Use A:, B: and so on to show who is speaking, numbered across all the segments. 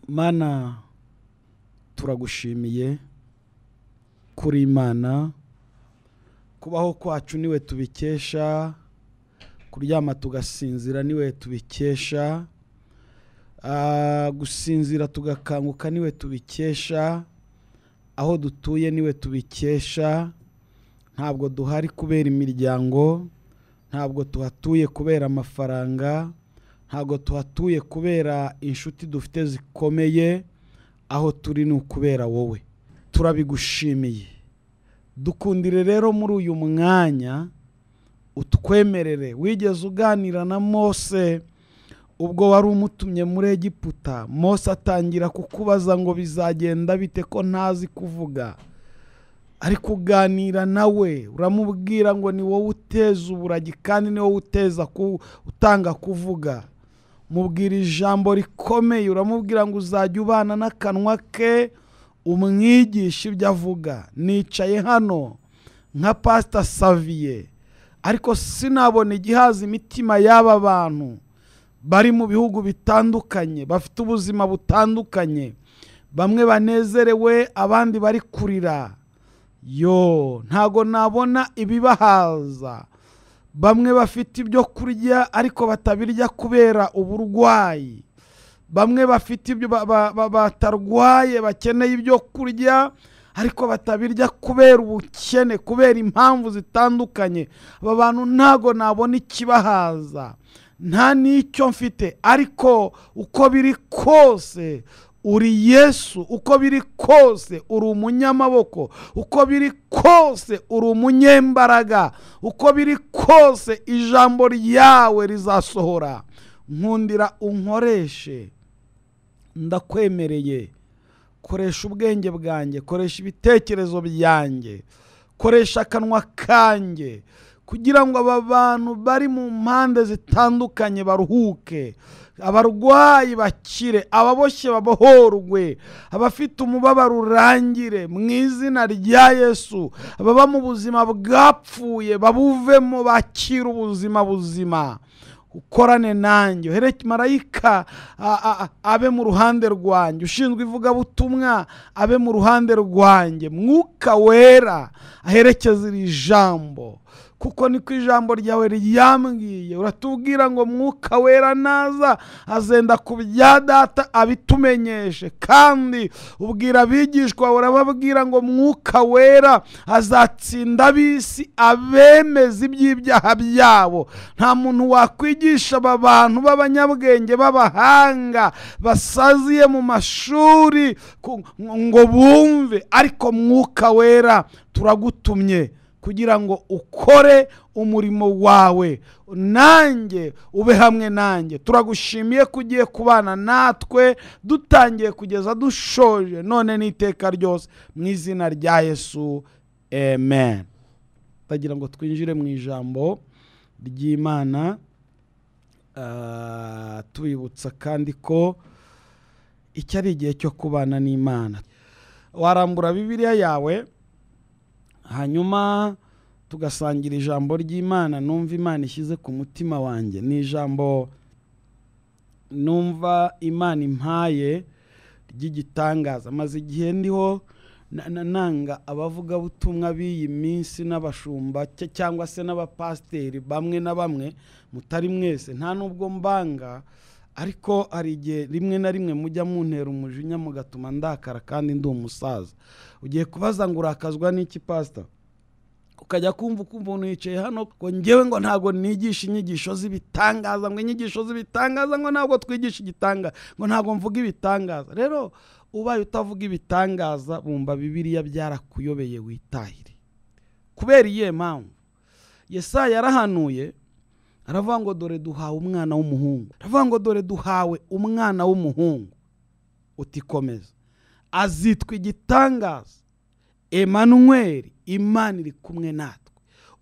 A: Mana turagushimiye kuri Imana, kubaho kwacu niwe tubikesha, kuryama tugasinzira niwe tubikesha, gusinzira tugakanguka niwe tubikesha, aho dutuye niwe tubikesha. Ntabwo duhari kubera imiryango, ntabwo tuhatuye kubera amafaranga, ntabwo tuhatuye kubera inshuti dufite zikomeye, aho turi ni ukubera wowe. Turabigushimiye. Dukundire rero muri uyu mwanya utwemerere. Wigeze uganira na Mose ubwo wari umutumye muri Egiputa. Mose atangira kukubaza ngo bizagenda bite ko ntazi kuvuga. Ari kuganira nawe, uramubwira ngo ni wowe uteza uburagi kandi ni wowe utanga kuvuga. Mubwira ijambo rikomeye, uramubwira ngo uzajya ubana n'akanwa ke, umwigisha ibyo avuga. Nicaye hano nka Pastor Xavier, ariko sinabona igihaza imitima y'aba bantu bari mu bihugu bitandukanye, bafite ubuzima butandukanye, bamwe banezerewe abandi bari kurira. Ntago nabona ibibahaza. Bamwe bafite ibyo kurya ariko batabirya kubera uburwayi. Bamwe bafite ibyo batarwaye bakeneye ibyo kurya ariko batabirya kubera ubukene, kubera impamvu zitandukanye. Aba bantu ntago nabona ikibahaza, nta n'icyo mfite, ariko uko biri kose uri Yesu, uko biri kose uri umunyamaboko, uko biri kose uri umunyembaraga, uko biri kose ijambo ryawe rizasohora. Nkundira unkoreshe, ndakwemereye. Koresha ubwenge bwanjye, koresha ibitekerezo byanjye, koresha akanwa kanjye, kugira ngo aba bantu bari mu mpande zitandukanye baruhuke, abarwayi bakire, ababoshye babohorwe, abafite umubabaro urangire mu izina rya Yesu. Ababa mu buzima bwapfuye babuvemo, bakira ubuzima buzima. Ukorane nanjye, uhereke marayika abe mu ruhande rwanjye, ushinzwe ivugabutumwa abe mu ruhande rwanjye. Mwuka wera aherekeze iri jambo, kuko niko ijambo ryawe ryambwiye. Uratubwira ngo mwuka wera naza azenda ku bya data abitumenyeshe, kandi ubwira abigishwa urababwira ngo mwuka wera azatsinda ab'isi, abemeza iby'ibyaha byabo. Nta muntu wakwigisha aba bantu b'abanyabwenge b'abahanga basaziye mu mashuri ngo bumve, ariko mwuka wera turagutumye kugira ngo ukore umurimo wawe, nanjye ube hamwe nanjye. Turagushimiye ko ugiye kubana natwe dutangiye kugeza dushoje, none n'iteka ryose, mu izina rya Yesu, amen. Ndagira ngo twinjire mu ijambo ry'Imana, tubibutsa kandi ko iki ari igihe cyo kubana n'Imana. Warambura Bibiliya yawe, hanyuma tugasangira ijambo ry'Imana. Numva Imana ishyize ku mutima wanjye, ni ijambo numva Imana impaye ry'igitangaza. Maze igihe ndiho nanga abavuga butumwa b'iyi minsi n'abashumba cyangwa se n'abapasiteri bamwe na bamwe, mutari mwese, nta nubwo mbanga, ariko hari igihe rimwe na rimwe mujya muntera umujinya mugatuma ndakara kandi ndi umusaza. Ugiye kubaza ngo urakazwa n'iki pastor? Ukajya kumva umuntu yicaye hano ngo ngewe ngo ntago nigisha inyigisho z'ibitangaza, ngo inyigisho z'ibitangaza, ngo ntabwo twigisha igitangaza, ngo ntago mvuga ibitangaza. Rero ubaye utavuga ibitangaza, bumva Bibiliya byarakuyobeye, witahire. Kubera iyihe mpamvu? Yesaya yarahanuye aravuga ngo dore duhawe umwana w'umuhungu, aravuga ngo dore duhawe umwana w'umuhungu, utikomeza, azitwa igitangaza, Emmanuel, Imana iri kumwe natwe,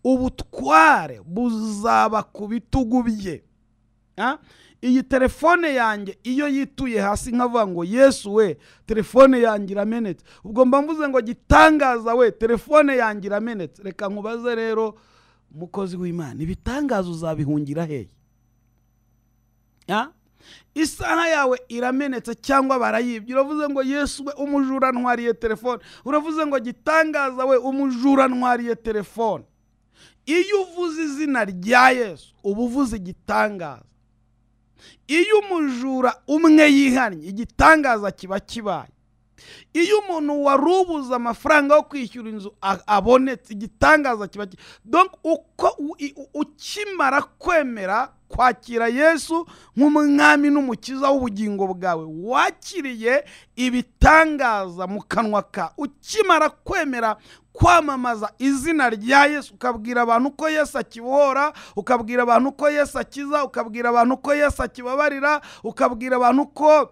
A: ubutware buzaba ku bitugu bye. Iyi telefone yanjye iyo yituye hasi nkavuga ngo Yesu we, telefone yanjye iramenetse, ubwo mba mvuze ngo gitangaza we, telefone yanjye iramenetse. Reka nkubaze rero mukozi w'Imana, ibitangaza uzabihungira hehe? isaha yawe iramenetse cyangwa barayibye, uravuze ngo Yesu we umujura ntwariye telefone, uravuze ngo gitangaza we umujura ntwariye telefone. Iyo uvuze izina rya Yesu uba uvuze igitangaza. Iyo umujura umwe yihannye igitangaza kiba kibaye. Iyo umuntu warubuza amafaranga yo kwishyura inzu abonetse igitangaza kiba donc uko ukimara kwemera kwakira Yesu nk'umwami n'umukiza w'ubugingo bwawe, wakiriye ibitangaza mu kanwa ka. Ukimara kwemera kwamamaza izina rya Yesu, ukabwira abantu ko Yesu akibohora, ukabwira abantu ko Yesu akiza, ukabwira abantu ko Yesu akibabarira, ukabwira abantu ko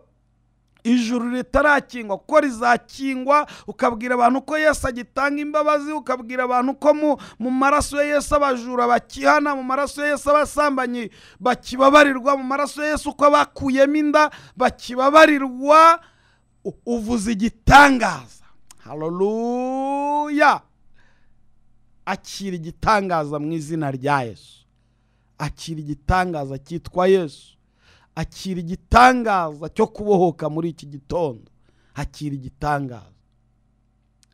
A: ijuru ritarakingwa kuko rizakingwa, ukabwira abantu ko Yesu agitanga imbabazi, ukabwira abantu ko mu maraso ya Yesu abajura bakihana, mu maraso ya Yesu abasambanyi bakibabarirwa, mu maraso ya Yesu ko bakuyemo inda bakibabarirwa. Uvuze igitangaza. Haleluya. Akira igitangaza mu izina rya Yesu. Akira igitangaza cyitwa Yesu. Akira igitangaza cyo kubohoka muri iki gitondo. Akira igitangaza.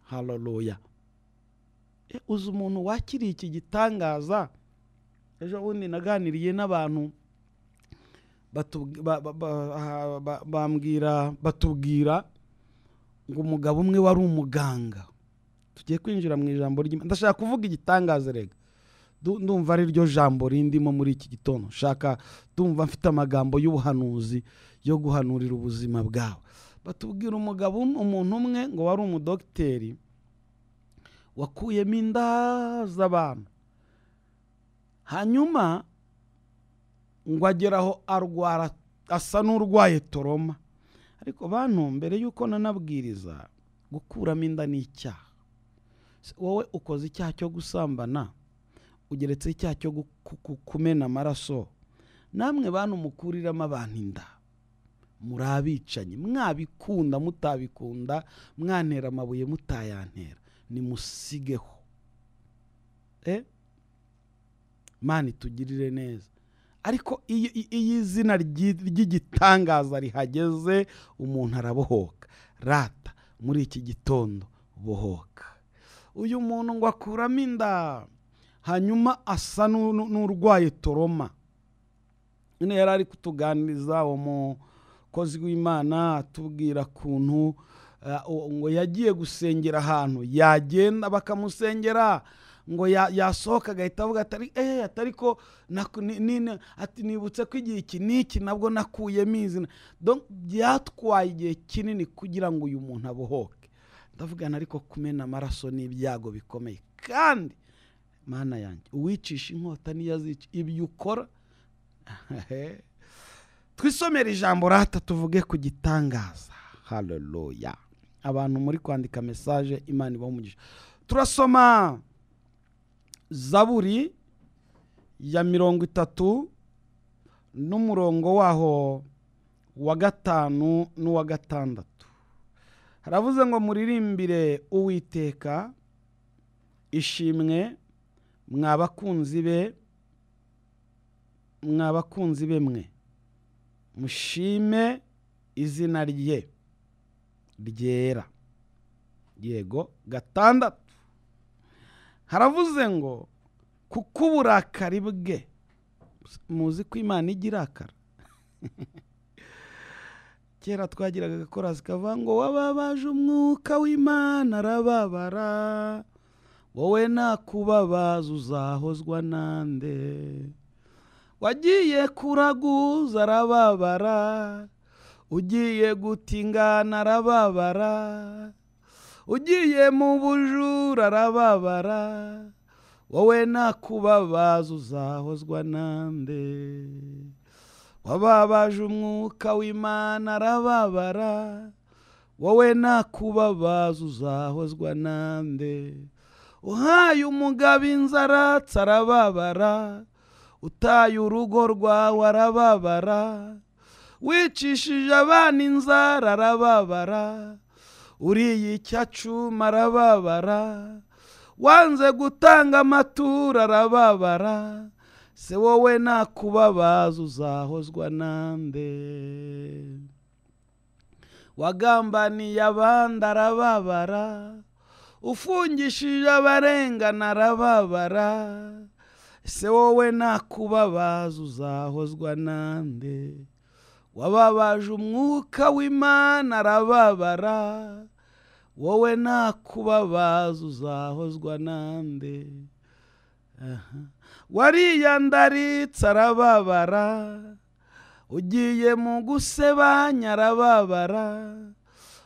A: Haleluya. Uzi umuntu wakiriye iki gitangaza. Ejo bundi naganiriye n'abantu batubwira ngo umugabo umwe wari umuganga. Tugiye kwinjira mu ijambo ry'Imana. Ndashaka kuvuga igitangaza rega. Ndumva ari ryo jambo rindimo muri iki gitondo. Shaka ndumva mfite amagambo y'ubuhanuzi yo guhanurira ubuzima bwawe. Batubwira umugabo umuntu umwe ngo wari umudokiteri wakuyemo inda z'abantu, hanyuma ngo ageraho arwara, asa n'urwaye toroma. Ariko bantu, mbere yuko nanabwiriza, gukuramo inda ni icyaha. Wowe ukoze icyaha cyo gusambana, ugeretse icyaha cyo kumena amaraso. Namwe bantu mukuriramo abantu inda, muri abicanyi, mwabikunda mutabikunda, mwantera amabuye mutayantera, nimusigeho. Mani tugirire neza. Ariko iyi zina ry'igitangaza rihageze, umuntu arabohoka. Rata muri iki gitondo bohoka. Uyu muntu ngo akuramo inda, hanyuma asa n'urwaye toroma. None yari ari kutuganiriza uwo mukozi w'Imana, atubwira kuntu ngo yagiye gusengera ahantu, yagenda bakamusengera, ngo yasohoka agahita avuga atari ko ati nibutse ko igihe iki n'iki nabwo nakuyemo izina. Donc byatwaye igihe kinini kugira ngo uyu muntu abohoke. Ndavugana ariko kumena amaraso n'ibyago bikomeye, kandi Mana yanjye uwicisha inkota niyo azica ibyo ukora. Twisomera ijambo rata tuvuge ku gitangaza. Haleluya. Abantu muri kwandika message, Imana ibamugisha. Turasoma Zaburi ya 30 n'umurongo waho wa 5 n'uwa 6. Haravuze ngo muririmbire Uwiteka ishimwe, mwabakunzi be mwe, mushime izina rye ryera. Yego. 6 haravuze ngo kuko uburakari bwe, muzi ko Imana igira akara. Kera twagiraga agakorasi kavuga ngo wababaje umwuka w'Imana arababara, wowe nakubabaza uzahozwa nande. Wagiye kuraguza arababara, ugiye gutingana arababara, ugiye mu bujura arababara, wowe nakubabaza uzahozwa nande. Wababaje umwuka w'Imana arababara, wowe nakubabaza uzahozwa nande. Uhaye umugabo inzara arababara, utaye urugo rwawe arababara, wicishije abana inzara arababara, uriye icyacuma arababara, wanze gutanga amaturo arababara, se wowe nakubabaza uzahozwa nande? Wagambaniye abandi arababara, ufungishije abarengana arababara, se wowe nakubabaza uzahozwa nande? Wababaje umwuka w'Imana arababara, wowe nakubabaza uzahozwa nande? Wariyandaritse arababara, ugiye mu gusebanya arababara,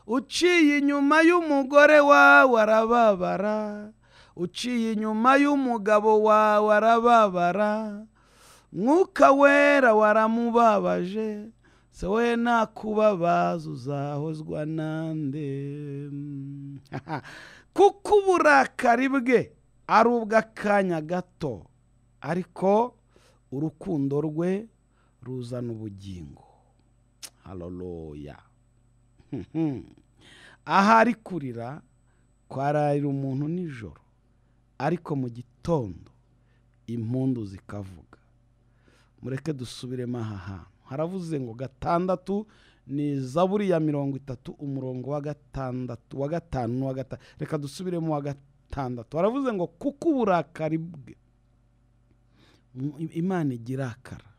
A: uciye inyuma y'umugore wawe arababara, uciye inyuma y'umugabo wawe arababara, mwuka wera waramubabaje, se we nakubabaza uzahozwa nande? Kuko uburakari bwe ari ubw'akanya gato, ariko urukundo rwe ruzana ubugingo. Haleluya. Ahari kurira kwararira umuntu nijoro, ariko mu gitondo impundu zikavuga. Mureke dusubiremo aha hantu. Haravuze ngo 6 ni Zaburi ya 30 umurongo wa 6 wa 5 wa 6. Reka dusubiremo wa 6. Haravuze ngo kuko uburakari bwe Imana igirakara,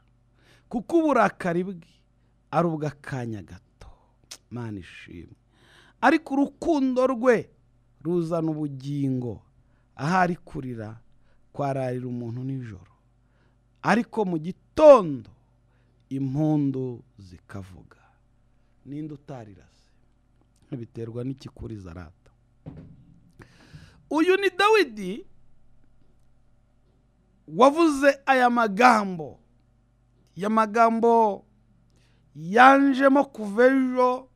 A: kuko uburakari bwe ari ubw'akanya gato. Imana ishimwe. Ariko urukundo rwe ruzana ubugingo. Ahari kurira kwararira umuntu nijoro, ariko mu gitondo impundu zikavuga. Ninde utarirase? Biterwa n'ikikuriza rata. Uyu ni Dawidi wavuze aya magambo. Ya magambo yanjemo kuva ejo,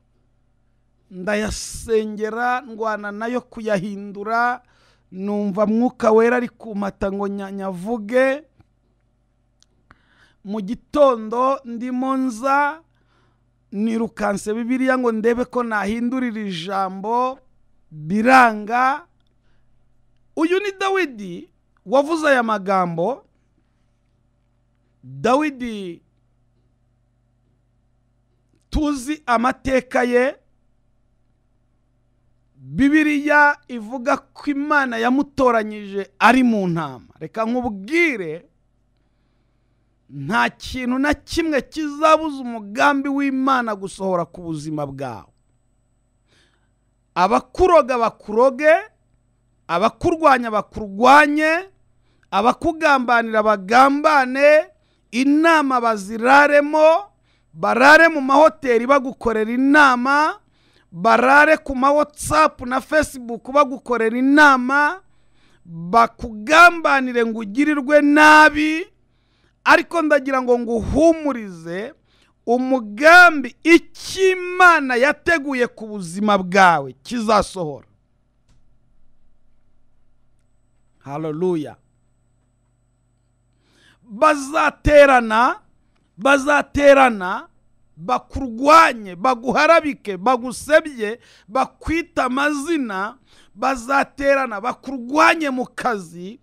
A: ndayasengera ndwana nayo kuyahindura, numva mwuka wera ari kumata ngo nyavuge. Mu gitondo ndimo nza nirukanse Bibiliya ngo ndebe ko nahindurira ijambo, biranga. Uyu ni Dawidi wavuze aya magambo. Dawidi tuzi amateka ye. Bibiliya ivuga ko Imana yamutoranyije ari mu ntama. Reka nkubwire, nta kintu na kimwe kizabuza umugambi w'Imana gusohora ku buzima bwawe. Abakuroga bakuroge, abakurwanya bakurwanye, abakugambanira bagambane, inama baziraremo, barare mu mahoteli bagukorera inama, barare ku ma WhatsApp na Facebook bagukorera inama, bakugambanire ngo ugirirwe nabi. Ariko ndagira ngo nguhumurize, umugambi Icy'Imana yateguye ku buzima bwawe kizasohora. Haleluya. Bazaterana bakurwanye, baguharabike, bagusebye, bakwita amazina, bazaterana bakurwanye mu kazi.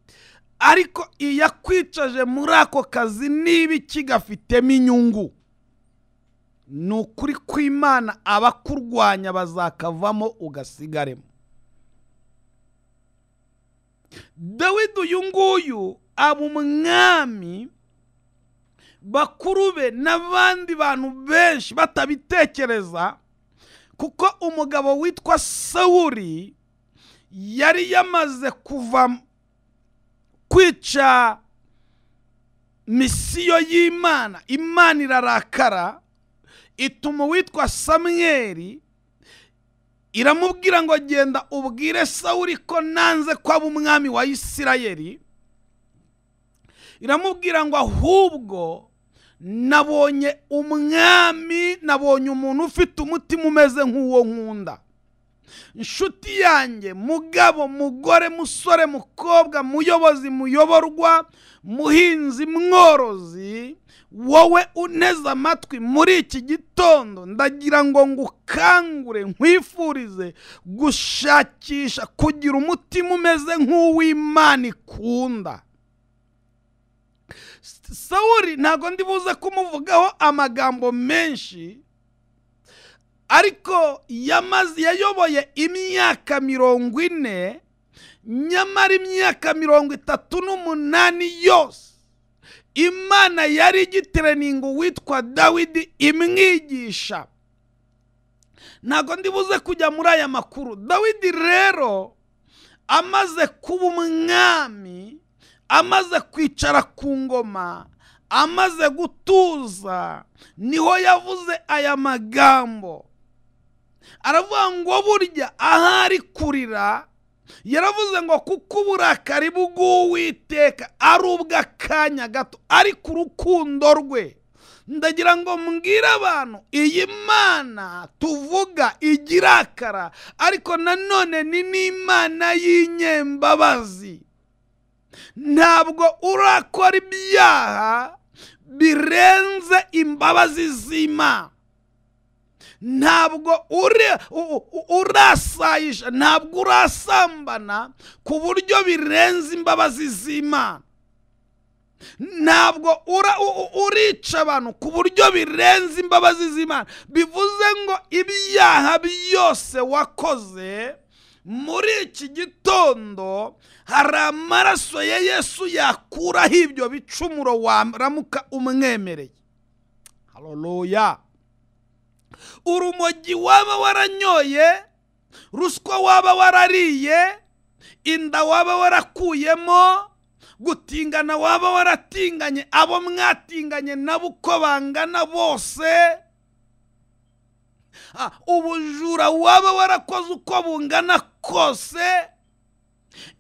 A: Ariko iyakwicaje muri ako kazi niba kigafitemo inyungu, nukuri kw'Imana abakurwanya bazakavamo ugasigaremo. Dawidi uyu nguyu aba umwami, bakuru be n'abandi bantu benshi batabitekereza, kuko umugabo witwa Sawuli yari yamaze kuva kwica misiyo y'Imana. Imana irarakara, ituma witwa Samweli, iramubwira ngo genda ubwire Sawuli ko nanze kwaba umwami wa Isirayeli. Iramubwira ngo ahubwo nabonye umwami, nabonye umuntu ufite umutima umeze nk'uwo nkunda. Inshuti yanjye, mugabo, mugore, musore, mukobwa, muyobozi, muyoborwa, muhinzi, mworozi, wowe uneze amatwi muri iki gitondo, ndagira ngo ngukangure, nkwifurize gushakisha kugira umutima umeze nk'uw'Imana ikunda. Sawuli ntago ndibuze kumuvugaho amagambo menshi, ariko yayoboye imyaka 40, nyamara imyaka 38 yose Imana yari igitreningo witwa Dawidi imwigisha. Ntago ndibuze kujya muri aya makuru. Dawidi rero amaze kuba umwami, amaze kwicara ku ngoma, amaze gutuza, niho yavuze aya magambo. Aravuga ngo burya ahari kurira, yaravuze ngo kuko uburakari bw'Uwiteka ari ubw'akanya gato, ariko urukundo rwe, ndagira ngo mbwire abantu, iyi Mana tuvuga igirakara, ariko nanone ni n'Imana y'inyembabazi. Ntabwo urakora ibyaha birenze imbabazi z'Imana. Ntabwo urasayisha, ntabwo urasambana ku buryo birenze imbabazi z'Imana. Ntabwo urica abantu ku buryo birenze imbabazi z'Imana. Bivuze ngo ibyaha byose wakoze muri iki gitondo, hari amaraso ya Yesu yakuraho ibyo bicumuro waramuka umwemereye. Haleluya. Urumogi waba waranyoye, ruswa waba warariye, inda waba warakuyemo, gutingana waba waratinganye, abo mwatinganye nabo uko bangana bose, ubujura waba warakoze uko bungana kose,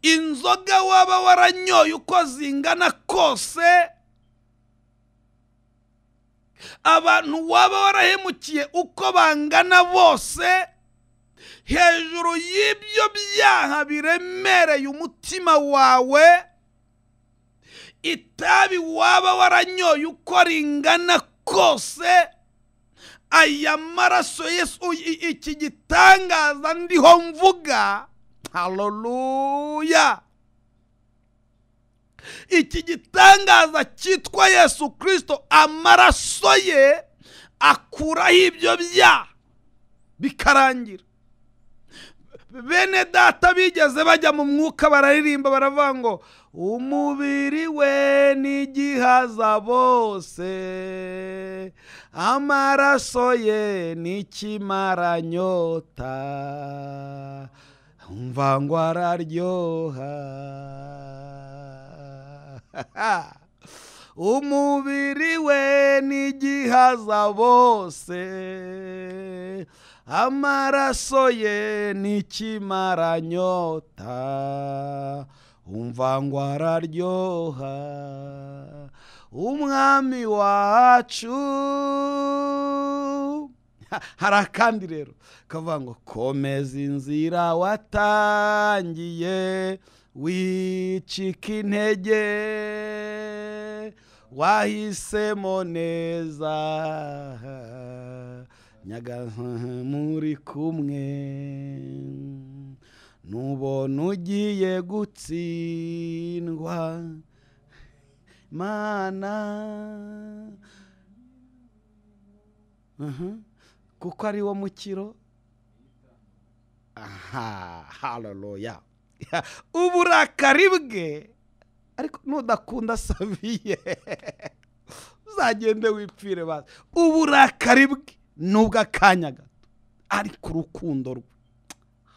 A: inzoga waba waranyoye uko zingana kose, abantu waba warahemukiye uko bangana bose, hejuru y'ibyo byaha biremereye umutima wawe, itabi waba waranyoye uko ringana kose, aya maraso Yesu, iki gitangaza ndiho mvuga, haleluya, iki gitangaza cyitwa Yesu Kristo, amaraso ye akuraho ibyo byaha bikarangira. Bene data bigeze bajya mu mwuka bararirimba baravuga ngo umubiri we n'igihaza bose, amaraso ye n'ikimara nyota, umva ngo araryoha. Umubiri we n'igihaza bose, amaraso ye n'ikimara nyota, umva ngo araryoha. Umwami wacu. Hari akandi rero kavuga ngo komeza inzira watangiye, wicika intege, wahisemo neza, muri kumwe, nubona ugiye gutsindwa, Mana, kuko ari wo mukiro. Haleluya. Uburakari bwe, ariko nudakunda Xavier uzagende wipfire basi. Uburakari bwe nubwo akanya gato, ariko urukundo rwe,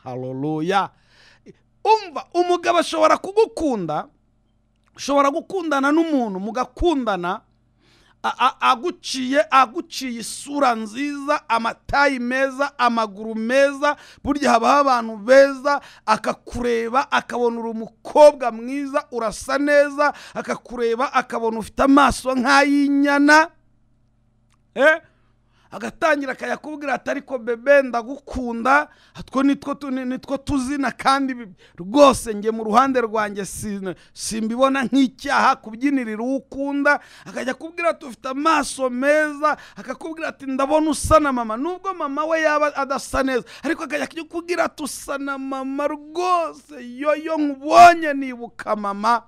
A: haleluya. Umva, umugabo ashobora kugukunda, ushobora gukundana n'umuntu mugakundana, aguciye isura nziza, amatayi meza, amaguru meza, burya habaho abantu beza, akakureba akabona uri umukobwa mwiza, urasa neza, akakureba akabona ufite amaso nk'ay'inyana, agatangira akayakubwira ati ariko bebe ndagukunda, atwo nitwo tuzina, kandi rwose nge mu ruhande rwanjye simbibona nk'icyaha kubyinirira uwo ukunda. Akajya kubwira ati ufite amaso meza, akakubwira ati ndabona usa na mama, nubwo mama we yaba adasa neza, ariko akajya kubwira ati usa na mama rwose, yo nkubonye nibuka mama.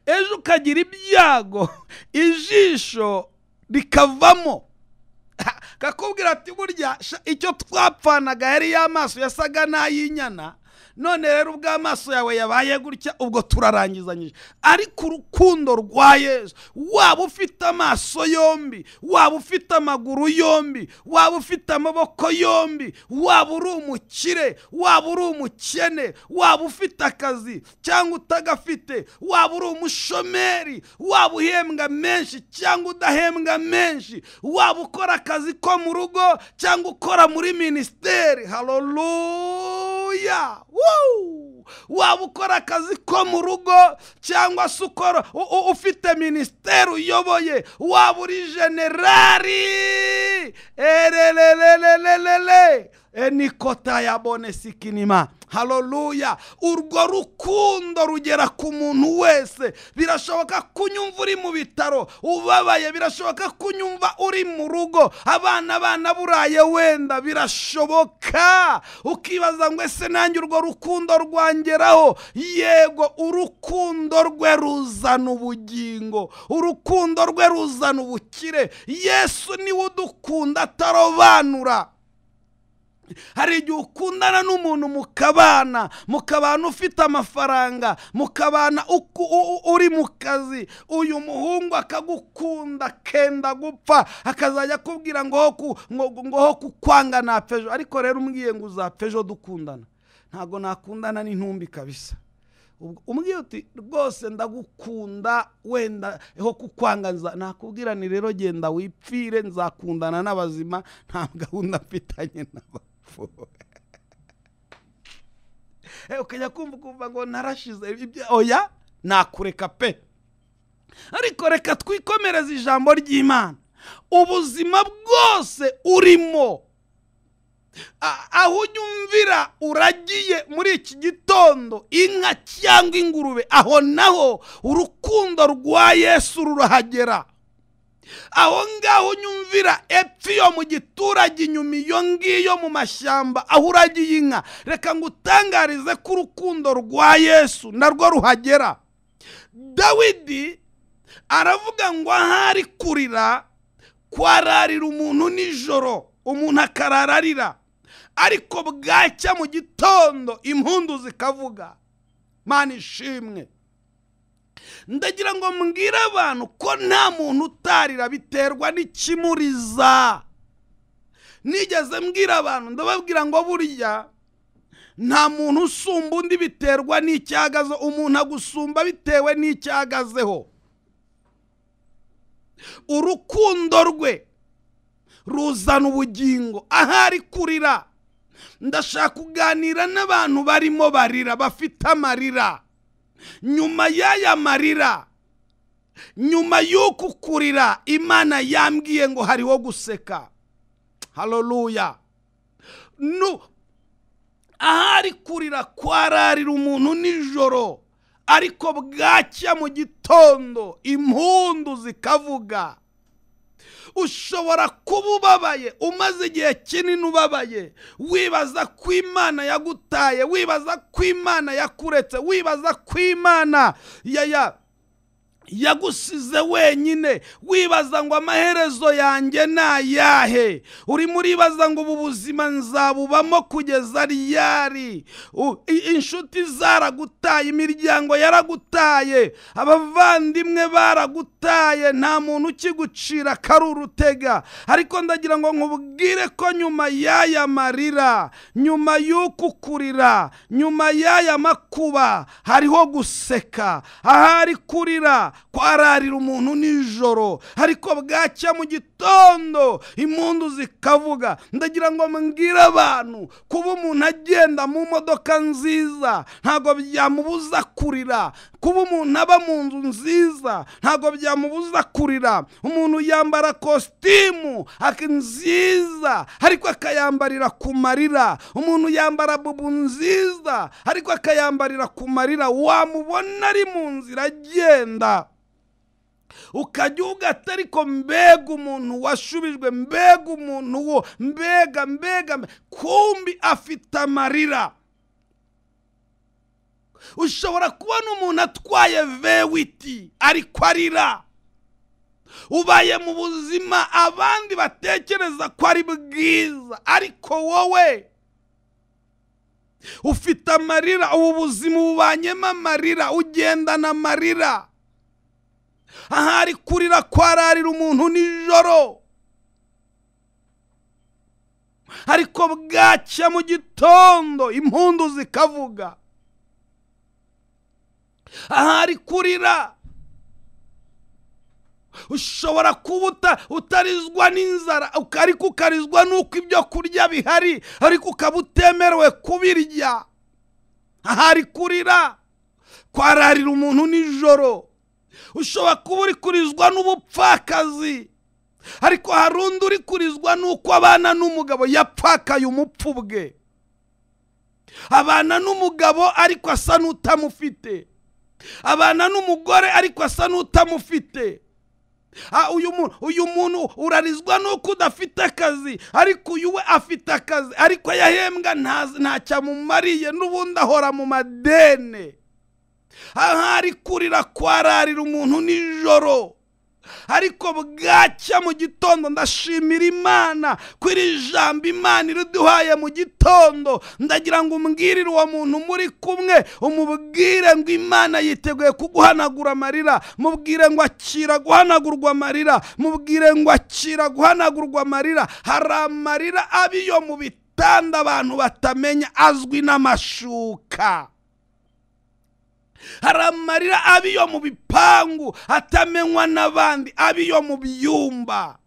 A: ejo ukagira ibyago ijisho rikavamo, kakubwira ati burya icyo twapfanaga yari y'amaso yasaga n'ay'inyana, none rero ubwo amaso yawe yabaye gutya ubwo turarangizanyije. Ariko urukundo rwa Yesu, waba ufite amaso yombi, waba ufite amaguru yombi, waba ufite amaboko yombi, waba uri umukire, waba uri umukene, waba ufite akazi cyangwa utagafite, waba uri umushomeri, waba uhembwa menshi cyangwa udahembwa menshi, waba ukora akazi ko mu rugo cyangwa ukora muri ministeri, haleluya, waba ukora akazi ko mu rugo cyangwa se ukora ufite ministeri uyoboye, waba uri generali, nikota yabone sikinima, haleluya. Urwo rukundo rugera ku muntu wese. Birashoboka kunyumva uri mu bitaro ubabaye, birashoboka kunyumva uri mu rugo abana buraye, wenda birashoboka ukibaza ngo ese nanjye urwo rukundo rwangeraho. Yego, urukundo rwe ruzana ubugingo, urukundo rwe ruzana ubukire. Yesu niwe udukunda atarobanura. Hari igihe ukundana n'umuntu mukabana ufite amafaranga, mukabana uri mu kazi, uyu muhungu akagukunda kenda gupfa, akazajya akubwira ngo ho kukwanga napfejo. Ariko rero umbwiye ngo uzapfejo dukundana, ntago nakundana n'intumbi kabisa. Umbwiye uti rwose ndagukunda, wenda ho kukwanga nakubwira ni rero genda wipfire, nzakundana n'abazima, nta gahunda mfitanye n'aba. Ukajya kumva ngo narashize, oya, nakureka pe. Ariko reka twikomereza ijambo ry'Imana. Ubuzima bwose urimo, aho unyumvira uragiye muri iki gitondo, inka cyangwa ingurube, aho naho urukundo rwa Yesu rurahagera. Aho ngaho nyumvira epfo yo mu giturage, inyuma iyo ngiyo mu mashyamba aho uragiye inka, reka ngutangarize ko urukundo rwa Yesu narwo ruhagera. Dawidi aravuga ngo ahari kurira kwararira umuntu nijoro, umuntu akarararira, ariko bwacya mu gitondo impundu zikavuga. Mana ishimwe. Ndagira ngo mbwire abantu ko nta muntu utarira, biterwa n'ikimuriza. Nigeze mbwira abantu, ndababwira ngo burya nta muntu usumba undi, biterwa n'icyagazo. Umuntu agusumba bitewe n'icyagazeho. Urukundo rwe ruzana ubugingo. Ahari kurira, ndashaka kuganira n'abantu barimo barira, bafite amarira. Nyuma y'aya marira, nyuma y'uku kurira, Imana yambwiye ngo hariho guseka. Haleluya. Ahari kurira kwararira umuntu nijoro, ariko bwacya mu gitondo impundu zikavuga. Ushobora kuba ubabaye, umaze igihe kinini ubabaye, wibaza ko Imana yagutaye, wibaza ko Imana yakuretse, wibaza ko Imana yagusize wenyine, wibaza ngo amaherezo yanjye nayahe. Urimo uribaza ngo ubu buzima nzabubamo kugeza ryari. Inshuti zaragutaye, imiryango yaragutaye, abavandimwe baragutaye, nta muntu ukigucira karurutega. Ariko ndagira ngo nkubwire ko nyuma y'aya marira, nyuma y'uku kurira, nyuma y'aya makuba, hariho guseka. Ahari kurira kwararira umuntu nijoro, ariko bwacya mu gitondo impundu zikavuga. Ndagira ngo mbwire abantu, kuba umuntu agenda mu modoka nziza ntago byamubuza kurira, kuba umuntu aba mu nzu nziza ntago byamubuza kurira. Umuntu yambara kositimu nziza ariko akayambarira ku marira. Umuntu yambara bubu nziza ariko akayambarira ku marira. Wamubona ari mu nzira agenda, ukajya ugata, ariko mbega umuntu washubijwe, mbega umuntu wo, mbega kumbi afite amarira. ushobora kubona umuntu atwaye V8 ariko arira. Ubaye mu buzima abandi batekereza ko ari bwiza, ariko wowe ufite amarira. Ubu buzima ubanyemo amarira, ugendana amarira. Ahari kurira kwararira umuntu nijoro, ariko bwacya mu gitondo impundu zikavuga. Ahari kurira ushobora kuba utarizwa n'inzara, ariko ukarizwa n'uko ibyo kurya bihari, ariko ukaba utemerewe kubirya. Ahari kurira kwararira umuntu nijoro. Ushobora kuba uri kurizwa n'ubupfakazi, ariko hari undi uri kurizwa n'uko abana n'umugabo yapfakaye umupfu bwe. Abana n'umugabo ariko asa n'utamufite. Abana n'umugore ariko asa n'utamufite. Uyu muntu urarizwa n'uko udafite akazi, ariko uyu we afite akazi, ariko yahembwa ntacyamumariye, n'ubundi ahora mu madene. Ahari kurira kwararira umuntu nijoro, ariko bwacya mu gitondo. Ndashimira Imana ko iri jambo Imana iriduhaye mu gitondo. Ndagira ngo umbwirire uwo muntu muri kumwe, umubwire ngo Imana yiteguye kuguhanagura amarira. Mubwire ngo akira guhanagurwa amarira. Mubwire ngo akira guhanagurwa amarira. Hari amarira abiyo mu bitanda abantu batamenya, azwi n'amashuka. Hari amarira abiyo mu bipangu atamenywa n'abandi, abiyo mu byumba.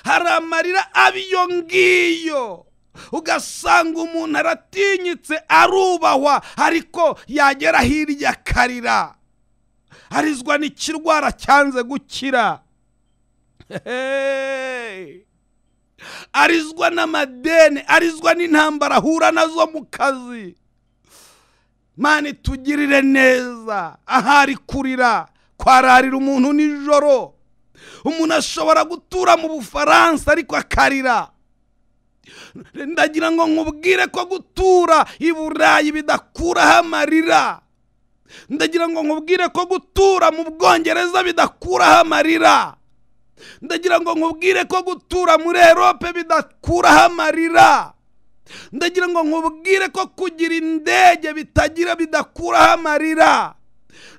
A: Hari amarira abiyo ngiyo, ugasanga umuntu aratinyitse, arubahwa, ariko yagera hirya akarira. Arizwa n'ikirwara cyanze gukira. Arizwa n'amadeni, arizwa n'intambara ahura nazo mu kazi. Mani tugirire neza. Ahari kurira kwararira umuntu nijoro. Umuntu ashobora gutura mu Bufaransa ariko akarira. Ndagira ngo nkubwire ko gutura i Burayi bidakuraho amarira. Ndagira ngo nkubwire ko gutura mu Bwongereza bidakuraho amarira. Ndagira ngo nkubwire ko gutura muri Europe bidakuraho amarira. Ndagira ngo nkubwire ko kugira indege bidakuraho amarira.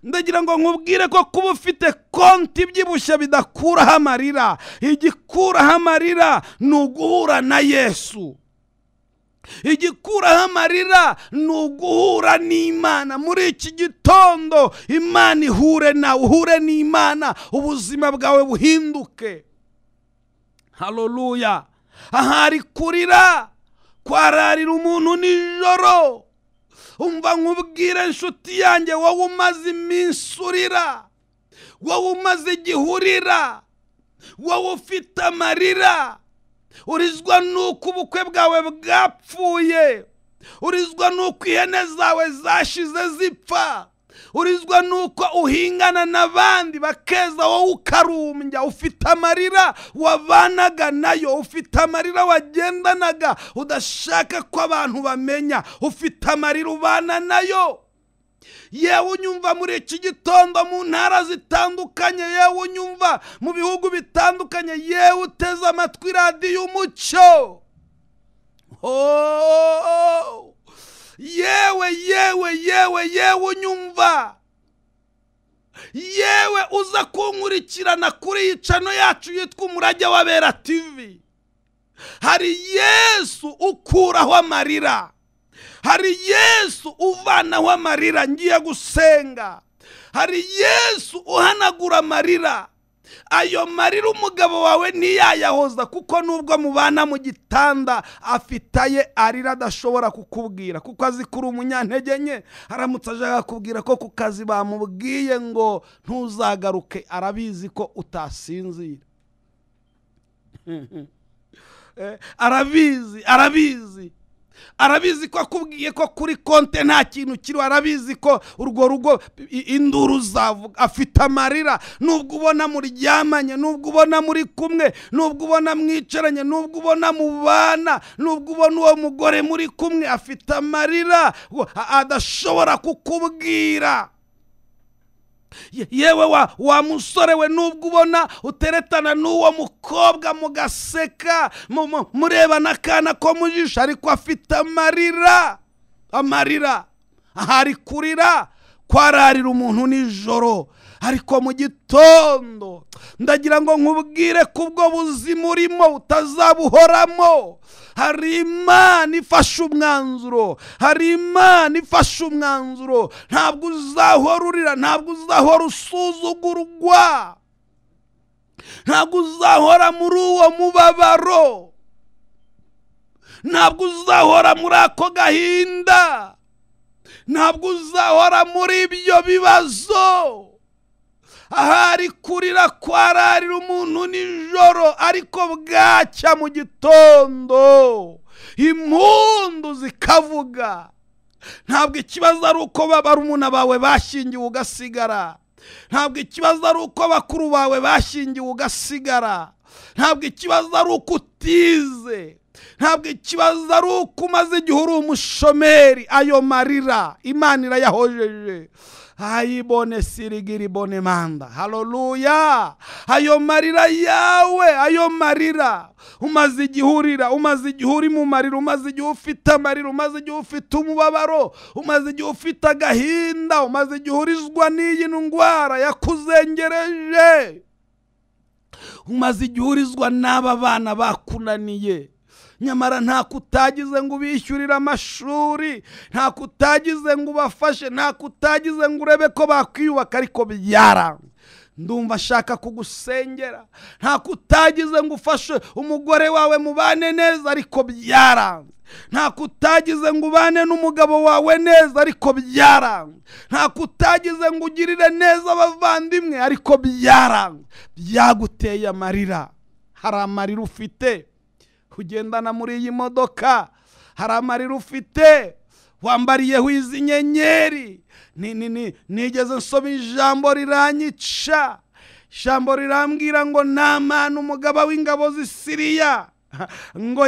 A: Ndagira ngo nkubwire ko kuba ufite konti ibyibushye bidakuraho amarira. Igikuraho amarira ni uguhura na Yesu. Igikuraho amarira ni uguhura n'Imana. Muri iki gitondo Imana ihure nawe, uhure n'Imana, ubuzima bwawe buhinduke. Haleluya. Ahari kurira kwararira umuntu nijoro. Umva nkubwire inshuti yanjye, wowe umaze iminsi urira, wowe umaze igihurira, wowe ufite amarira, urizwa n'uko ubukwe bwawe bwapfuye, urizwa n'uko ihene zawe zashize zipfa, urizwa n'uko uhingana n'abandi bakeza, wowe ukarumbya. Ufite amarira wabanaga nayo, ufite amarira wagendanaga udashaka ko abantu bamenya, ufite amarira ubana nayo. Yewe unyumva muri iki gitondo mu ntara zitandukanye, yewe unyumva mu bihugu bitandukanye, yewe uteze amatwi radiyo Umucyo. Yewe unyumva, yewe uza kunkurikirana kuri iyi channel yacu yitwa Umurage w'Abera TV. Hari Yesu ukuraho amarira, hari Yesu uvanaho amarira. Ngiye gusenga. Hari Yesu uhanagura amarira. Ayo marira umugabo wawe ntiyayahoza, kuko nubwo mubana mu gitanda afitaye arira adashobora kukubwira, kuko azi kuri umunyantege nke. Aramutse aje kubwira ko ku kazi bamubwiye ngo ntuzagaruke, arabizi ko utasinzira. arabizi. arabizi ko akubwiye ko kuri konte nta kintu kiri, arabizi ko urwo rugo induru zavuga. Afite amarira nubwo ubona muryamanye, nubwo ubona muri kumwe, nubwo ubona mwicaranye, nubwo ubona mubana, nubwo ubona uwo mugore muri kumwe, afite amarira adashobora kukubwira. Yewe wa musore we, nubwo ubona uteretana n'uwo mukobwa mugaseka mureba n'akana ko mujisha, ariko afite amarira. Amarira ahari kurira kwararira umuntu nijoro, ariko mu gitondo ndagira ngo nkubwire kubwo buzima urimo utazabuhoramo. Hari Imana ifashe umwanzuro, hari Imana ifashe umwanzuro. Ntabwo uzahora urira, ntabwo uzahora usuzugurwa, ntabwo uzahora muri uwo mubabaro, ntabwo uzahora muri ako gahinda, ntabwo uzahora muri ibyo bibazo. Ahari kurira kwararira umuntu nijoro, ariko bwacya mu gitondo impundu zikavuga. Ntabwo ikibazo ari uko barumuna bawe bashyingiwe ugasigara, ntabwo ikibazo ari uko bakuru bawe bashyingiwe ugasigara, ntabwo ikibazo ari uko utize, ntabwo ikibazo ari uko umaze igihe uri umushomeri. Ayo marira Imana irayahojeje. Ayibone sirigiri bone manda. Haleluya. Ayo marira yawe, ayo marira umaze igihurira, umaze igihuri mu marira, umaze igihe ufite amarira, umaze igihe ufite umubabaro, umaze igihe ufite agahinda, umaze igihe urizwa n'iyi ndwara yakuzengereje, umaze igihe urizwa n'aba bana bakunaniye. Nyamara nta kutagize ngo ubishyurire amashuri, nta kutagize ngo ubafashe, nta kutagize ngo urebe ko bakwiyubaka, ariko byaranga. Ndumva shaka kugusengera. Nta kutagize ngo ufashe umugore wawe mubane neza, ariko byaranga. Nta kutagize ngo ubane n'umugabo wawe neza, ariko byaranga. Nta kutagize ngo ugirire neza abavandimwe, ariko byaranga. Byaguteye amarira. Hari amarira ufite kugendana muri iyi modoka, hari amarira ufite wambariyeho izi nyenyeri. Nigeze nsoma ijambo riranyica, ijambo rirambwira ngo Namani umugaba w'ingabo z'Isiriya, ngo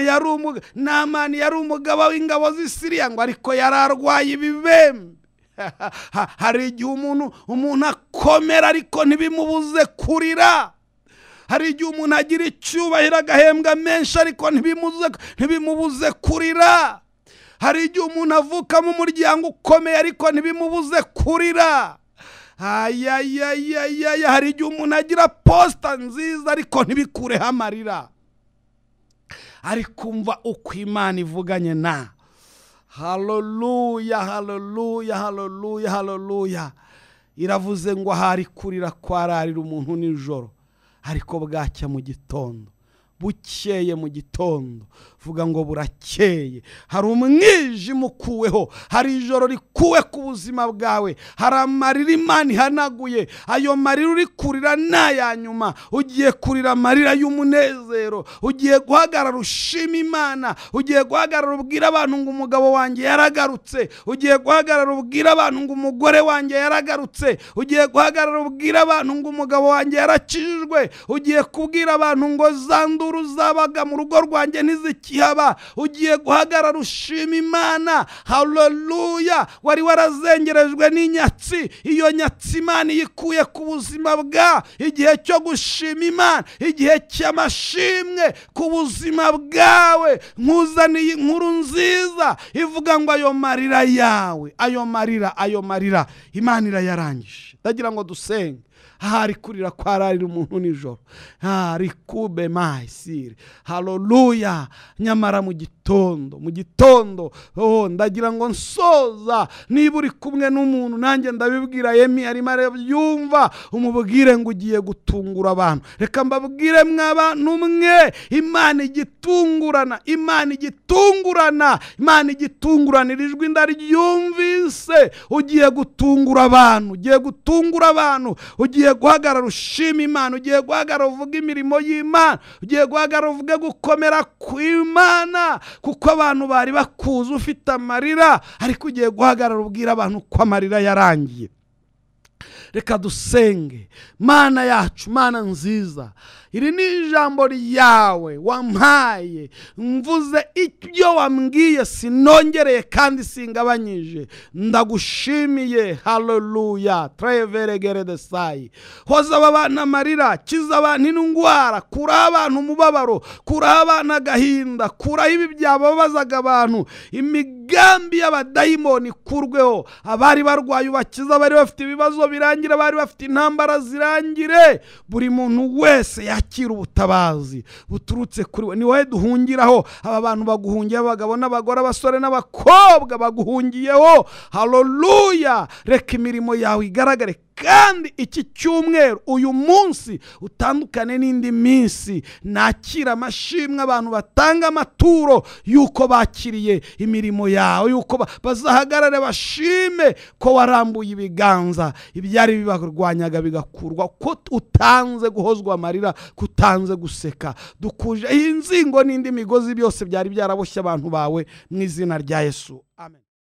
A: Namani yari umugaba w'ingabo z'Isiriya, ngo ariko yararwaye ibibembe. Hari igihe umuntu akomera ariko ntibimubuze kurira. Hari igihe umuntu agira icyubahiro agahembwa menshi, ariko ntibimubuze kurira. Hari igihe umuntu avuka mu muryango ukomeye, ariko ntibimubuze kurira. Hari igihe umuntu agira posta nziza, ariko ntibikureho amarira. Ariko umva uko Imana ivuganye na. Haleluya, haleluya, haleluya, haleluya. Iravuze ngo ahari kurira kwararira umuntu nijoro, ariko bwacya mu gitondo. Bukeye mu gitondo, vuga ngo burakeye. Hari umwijima ukuweho, hari ijoro rikuwe ku buzima bwawe, hari amarira Imana ihanaguye. Ayo marira uri kurira n'aya nyuma, ugiye kurira amarira y'umunezero. Ugiye guhagarara ushima Imana, ugiye guhagarara ubwira abantu ngo umugabo wanjye yaragarutse, ugiye guhagarara ubwira abantu ngo umugore wanjye yaragarutse, ugiye guhagarara ubwira abantu ngo umugabo wanjye yarakijijwe, ugiye kubwira abantu ngo zanduru zabaga mu rugo rwanjye ntizikihaba. Ugiye guhagarara ushima Imana. Haleluya. Wari warazengerejwe n'inyatsi, iyo nyatsi Imana yikuye ku buzima bwa. Igihe cyo gushima Imana, igihe cy'amashimwe ku buzima bwawe. Nkuzaniye inkuru nziza ivuga ngo ayo marira yawe, ayo marira Imana irayarangije. Ndagira ngo dusenge. Hari kurira kwararira umuntu nijoro, hari kube maisire. Haleluya. Nyamara mu gitondo ndagira ngo nsoza, niba uri kumwe n'umuntu, nanjye ndabibwira Yemi arimo arabyumva, umubwire ngo ugiye gutungura abantu. Reka mbabwire mw'abantu mwe, Imana igitungurana, Imana igitungurana, Imana igitungurana. Ijwi ndaryumvise. Ugiye gutungura abantu, ugiye gutungura abantu, ugiye guhagarara ushima Imana, ugiye guhagarara uvuga imirimo y'Imana, ugiye guhagarara uvuge gukomera kw'Imana, kuko abantu bari bakuzi ufite amarira, ariko ugiye guhagarara ubwira abantu ko amarira yarangiye. Reka dusenge. Mana yacu, Mana nziza, iri ni ijambo ryawe wampaye, mvuze ibyo wambwiye, sinongereye kandi singabanyije. Ndagushimiye. Haleluya. Trevere de sai. Hoza abana amarira, kiza abantu indwara, kura abantu umubabaro, kura abantu agahinda, kura ibi byababazaga abantu, imigambi y'abadayimoni kurweho, abari barwaye ubakiza, bari bafite ibibazo birangira, bari bafite intambara zirangire. Buri muntu wese yakira ubutabazi buturutse kuri we. Ni wowe duhungiraho. Aba bantu baguhungiye, abagabo n'abagore, abasore n'abakobwa baguhungiyeho. Haleluya. Reka imirimo yawe igaragare, kandi iki cyumweru, uyu munsi utandukane n'indi minsi. Nakira amashimwe abantu batanga amaturo yuko bakiriye imirimo yawe, yuko bazahagarare bashime ko warambuye ibiganza, ibyari bibarwanyaga bigakurwa, ko utanze guhozwa amarira, kutanze guseka. Dukuje inzingo n'indi migozi byose byari byaraboshye abantu bawe, mu izina rya Yesu. Amen.